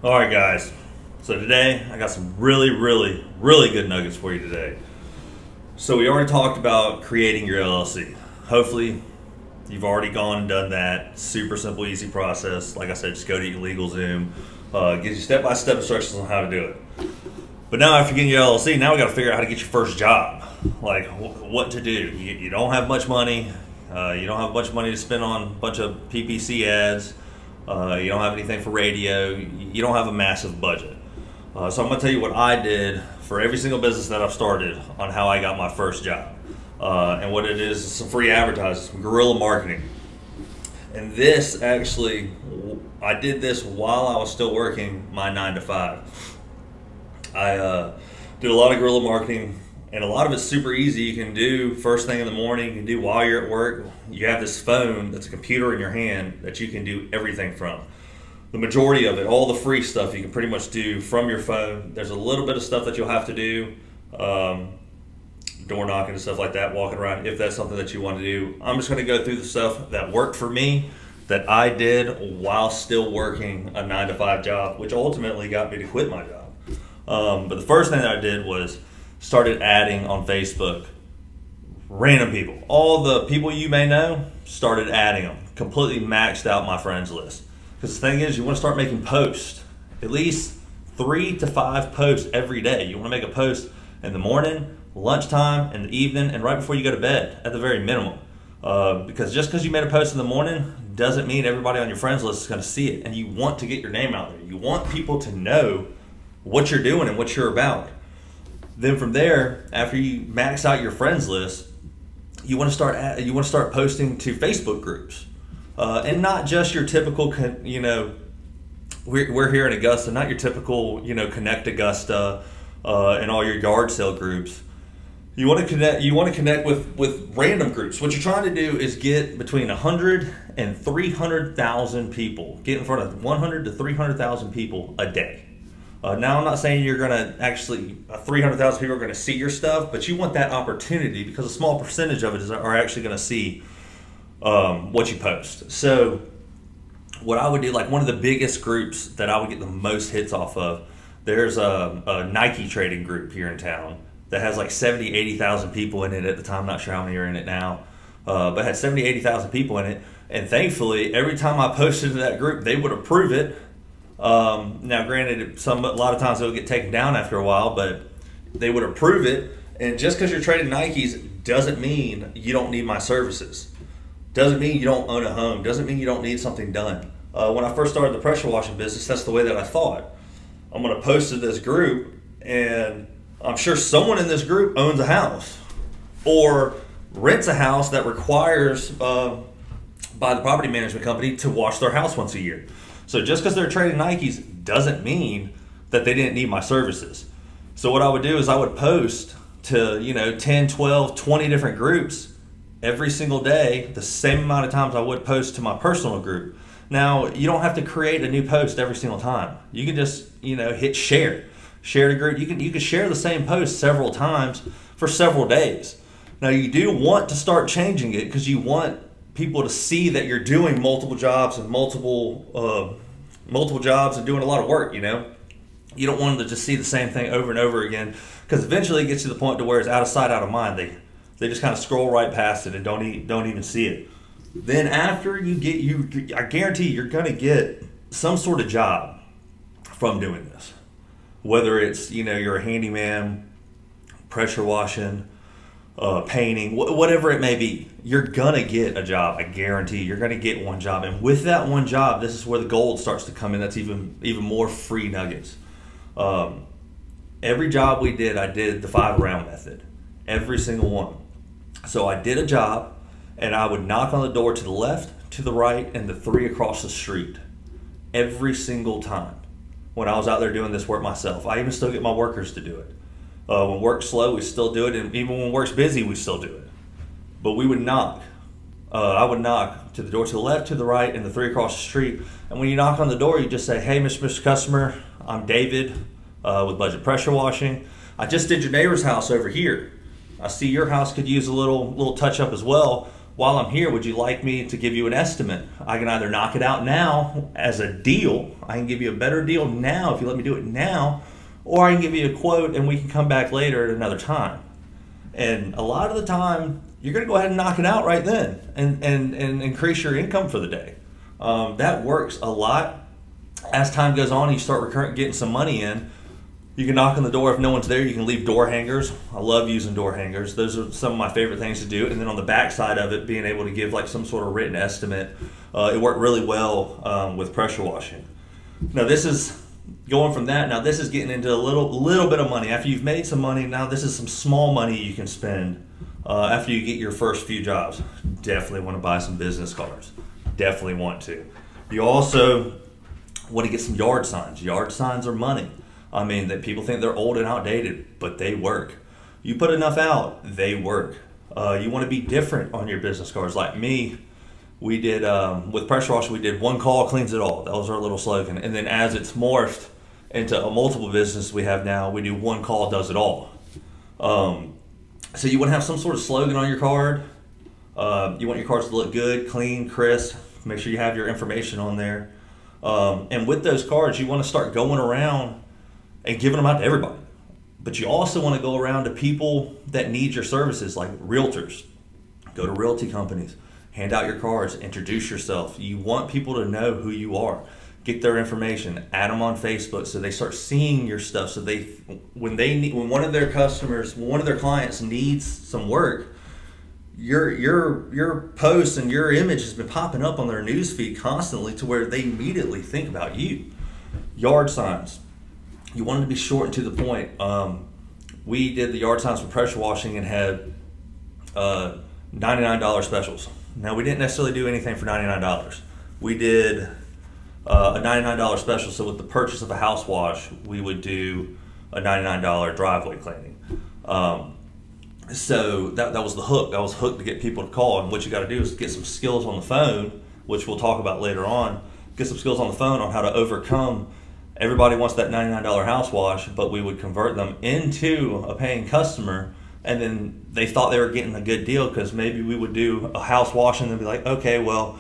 All right, guys. So today I got some really, really, really good nuggets for you today. So we already talked about creating your LLC. Hopefully, you've already gone and done that. Super simple, easy process. Like I said, just go to LegalZoom. Gives you step-by-step instructions on how to do it. But now after getting your LLC, now we got to figure out how to get your first job. Like what to do. You don't have much money. You don't have much money to spend on a bunch of PPC ads. You don't have anything for radio. You don't have a massive budget. So I'm going to tell you what I did for every single business that I've started on how I got my first job. And what it is some free advertising, some guerrilla marketing. And this actually, I did this while I was still working my 9 to 5. I did a lot of guerrilla marketing, and a lot of it's super easy. You can do first thing in the morning, you can do while you're at work. You have this phone that's a computer in your hand that you can do everything from. The majority of it, all the free stuff, you can pretty much do from your phone. There's a little bit of stuff that you'll have to do, door knocking and stuff like that, walking around, if that's something that you want to do. I'm just going to go through the stuff that worked for me, that I did while still working a 9 to 5 job, which ultimately got me to quit my job. But the first thing that I did was started adding on Facebook random people. All the people you may know, started adding them. Completely maxed out my friends list. Because the thing is, you want to start making posts. At least 3 to 5 posts every day. You want to make a post in the morning, lunchtime, in the evening, and right before you go to bed, at the very minimum. Because just because you made a post in the morning doesn't mean everybody on your friends list is going to see it. And you want to get your name out there. You want people to know what you're doing and what you're about. Then from there, after you max out your friends list, you want to start posting to Facebook groups, and not just your typical, we're here in Augusta, not your typical, Connect Augusta, and all your yard sale groups. You want to connect. You want to connect with random groups. What you're trying to do is get between 100 and 300,000 people. Get in front of 100 to 300,000 people a day. Now, I'm not saying you're going to actually, 300,000 people are going to see your stuff, but you want that opportunity because a small percentage of it are actually going to see what you post. So what I would do, like one of the biggest groups that I would get the most hits off of, there's a Nike trading group here in town that has like 70, 80,000 people in it at the time. I'm not sure how many are in it now, but had 70, 80,000 people in it. And thankfully, every time I posted to that group, they would approve it. Now, granted, a lot of times it would get taken down after a while, but they would approve it. And just because you're trading Nikes doesn't mean you don't need my services. Doesn't mean you don't own a home. Doesn't mean you don't need something done. When I first started the pressure washing business, that's the way that I thought. I'm going to post to this group, and I'm sure someone in this group owns a house or rents a house that requires by the property management company to wash their house once a year. So just because they're trading Nikes doesn't mean that they didn't need my services. So what I would do is I would post to 10, 12, 20 different groups every single day, the same amount of times I would post to my personal group. Now, you don't have to create a new post every single time. You can just hit share the group. You can share the same post several times for several days. Now, you do want to start changing it because you want people to see that you're doing multiple jobs and multiple jobs and doing a lot of work. You don't want them to just see the same thing over and over again, because eventually it gets to the point to where it's out of sight, out of mind. They just kind of scroll right past it and don't even see it. Then after I guarantee you're going to get some sort of job from doing this, whether it's you're a handyman, pressure washing, painting, whatever it may be. You're gonna get a job. I guarantee you're gonna get one job, and with that one job, this is where the gold starts to come in. That's even more free nuggets. Every job we did, I did the 5 round method, every single one. So I did a job, and I would knock on the door to the left, to the right, and the 3 across the street every single time. When I was out there doing this work myself, I even still get my workers to do it. When work's slow, we still do it, and even when work's busy, we still do it. But we would knock. I would knock to the door to the left, to the right, and the 3 across the street. And when you knock on the door, you just say, "Hey, Mr. Customer, I'm David with Budget Pressure Washing. I just did your neighbor's house over here. I see your house could use a little touch up as well. while I'm here, would you like me to give you an estimate? I can either knock it out now as a deal. I can give you a better deal now if you let me do it now, or I can give you a quote and we can come back later at another time. And a lot of the time, you're going to go ahead and knock it out right then and increase your income for the day. That works a lot. As time goes on, you start getting some money in. You can knock on the door. If no one's there, you can leave door hangers. I love using door hangers. Those are some of my favorite things to do. And then on the back side of it, being able to give like some sort of written estimate. It worked really well with pressure washing. Now this is going from that. Now this is getting into a little bit of money. After you've made some money, now this is some small money you can spend after you get your first few jobs. Definitely want to buy some business cards. Definitely want to. You also want to get some yard signs. Yard signs are money. I mean, that people think they're old and outdated, but they work. You put enough out, they work. You want to be different on your business cards. Like me, we did, with pressure washing, we did one call cleans it all. That was our little slogan. And then as it's morphed into a multiple business we have now, we do one call does it all. So you want to have some sort of slogan on your card. You want your cards to look good, clean, crisp. Make sure you have your information on there. And with those cards, you want to start going around and giving them out to everybody. But you also want to go around to people that need your services, like realtors. Go to realty companies, hand out your cards, introduce yourself. You want people to know who you are. Get their information, add them on Facebook so they start seeing your stuff. So when one of their customers, one of their clients needs some work, your post and your image has been popping up on their newsfeed constantly to where they immediately think about you. Yard signs. You want it to be short and to the point. We did the yard signs for pressure washing and had $99 specials. Now, we didn't necessarily do anything for $99. We did a $99 special. So with the purchase of a house wash, we would do a $99 driveway cleaning. So that was the hook. That was hooked to get people to call. And what you got to do is get some skills on the phone, which we'll talk about later on. Get some skills on the phone on how to overcome. Everybody wants that $99 house wash, but we would convert them into a paying customer, and then they thought they were getting a good deal because maybe we would do a house wash and then be like, okay, well,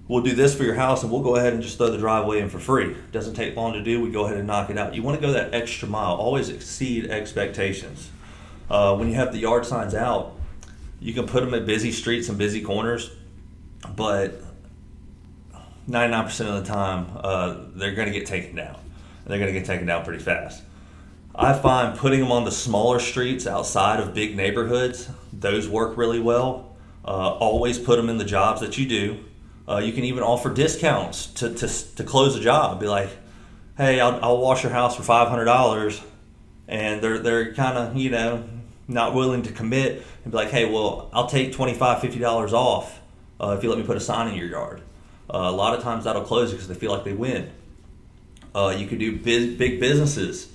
we'll do this for your house and we'll go ahead and just throw the driveway in for free. It doesn't take long to do. We go ahead and knock it out. You want to go that extra mile. Always exceed expectations. When you have the yard signs out, you can put them at busy streets and busy corners, but 99% of the time, they're going to get taken down. They're going to get taken down pretty fast. I find putting them on the smaller streets outside of big neighborhoods, those work really well. Always put them in the jobs that you do. You can even offer discounts to close a job. Be like, hey, I'll wash your house for $500, and they're kind of not willing to commit and be like, hey, well, I'll take $25, $50 off if you let me put a sign in your yard. A lot of times that'll close it because they feel like they win. You could do big businesses,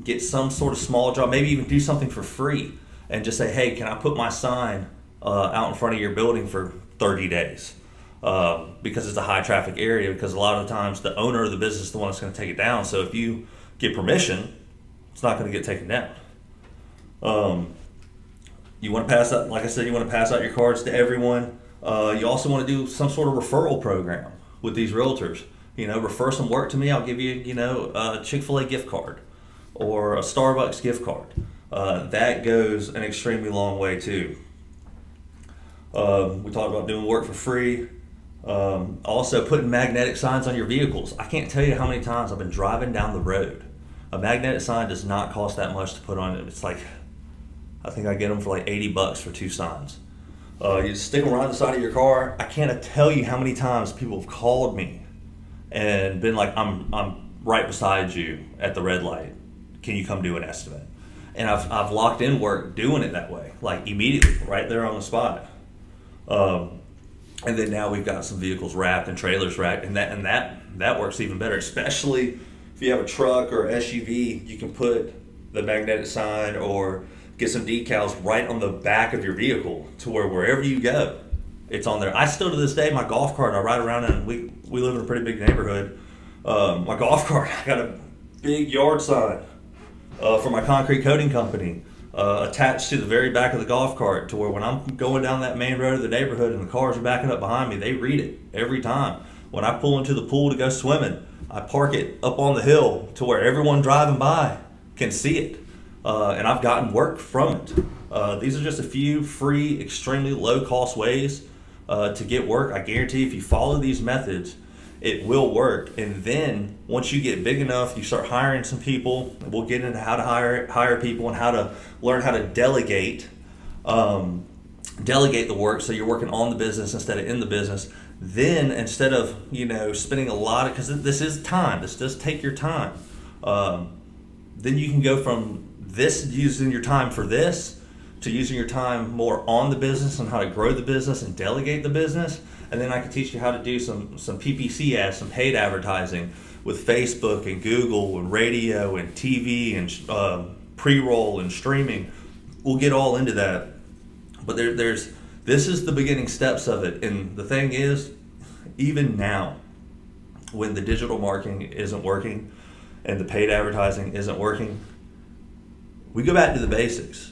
get some sort of small job, maybe even do something for free and just say, hey, can I put my sign out in front of your building for 30 days? Because it's a high traffic area, because a lot of the times the owner of the business is the one that's going to take it down. So if you get permission, it's not going to get taken down. You want to pass out, like I said, you want to pass out your cards to everyone. You also want to do some sort of referral program with these realtors. Refer some work to me. I'll give you, a Chick-fil-A gift card or a Starbucks gift card. That goes an extremely long way too. We talked about doing work for free. Also putting magnetic signs on your vehicles. I can't tell you how many times I've been driving down the road. A magnetic sign does not cost that much to put on it. It's like, I think I get them for like $80 for 2 signs. You just stick them around the side of your car. I can't tell you how many times people have called me and been like, I'm right beside you at the red light. Can you come do an estimate? And I've locked in work doing it that way, like immediately, right there on the spot. And then now we've got some vehicles wrapped and trailers wrapped, and that works even better, especially if you have a truck or SUV. You can put the magnetic sign or get some decals right on the back of your vehicle to where wherever you go, it's on there. I still to this day, my golf cart, I ride around and we live in a pretty big neighborhood. My golf cart, I got a big yard sign for my concrete coating company. attached to the very back of the golf cart, to where when I'm going down that main road of the neighborhood and the cars are backing up behind me, they read it every time. When I pull into the pool to go swimming, I park it up on the hill to where everyone driving by can see it. And I've gotten work from it. These are just a few free, extremely low cost ways to get work. I guarantee if you follow these methods, it will work. And then once you get big enough, you start hiring some people. We'll get into how to hire people and how to learn how to delegate the work, so you're working on the business instead of in the business. Then instead of spending a lot of, because this is time, this does take your time. Then you can go from this, using your time for this, to using your time more on the business and how to grow the business and delegate the business. And then I can teach you how to do some PPC ads, some paid advertising with Facebook and Google and radio and TV and pre-roll and streaming. We'll get all into that. But this is the beginning steps of it. And the thing is, even now, when the digital marketing isn't working and the paid advertising isn't working, we go back to the basics.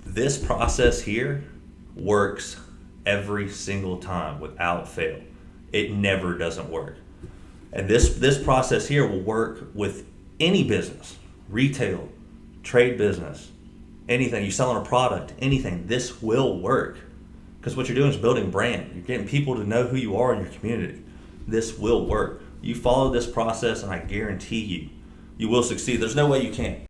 This process here works every single time without fail. It never doesn't work. And this process here will work with any business, retail, trade business, anything. You're selling a product, anything. This will work, because what you're doing is building brand. You're getting people to know who you are in your community. This will work. You follow this process and I guarantee you will succeed. There's no way you can't.